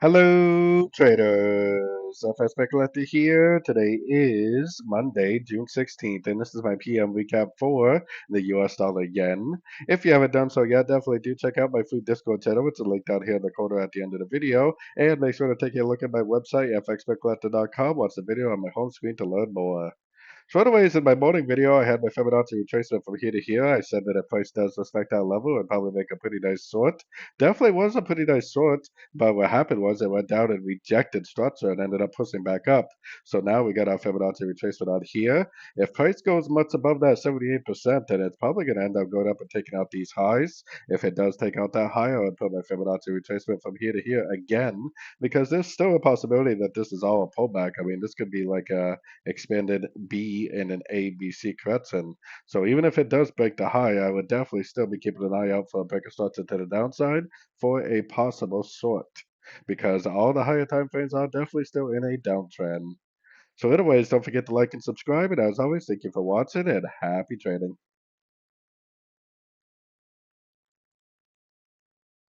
Hello, traders. FX Pip Collector here. Today is Monday, June 16th, and this is my PM recap for the US dollar yen. If you haven't done so yet, definitely do check out my free Discord channel, which is linked down here in the corner at the end of the video. And make sure to take a look at my website, fxpipcollector.com. Watch the video on my home screen to learn more. So anyways, in my morning video, I had my Fibonacci retracement from here to here. I said that if price does respect that level, it'd probably make a pretty nice short. Definitely was a pretty nice short, but what happened was it went down and rejected structure and ended up pushing back up. So now we got our Fibonacci retracement out here. If price goes much above that 78%, then it's probably going to end up going up and taking out these highs. If it does take out that high, I would put my Fibonacci retracement from here to here again, because there's still a possibility that this is all a pullback. I mean, this could be like a expanded B and an ABC crescent. So even if it does break the high, I would definitely still be keeping an eye out for a breaker structure to the downside for a possible short, because all the higher time frames are definitely still in a downtrend. So anyways, don't forget to like and subscribe, and as always, thank you for watching and happy trading.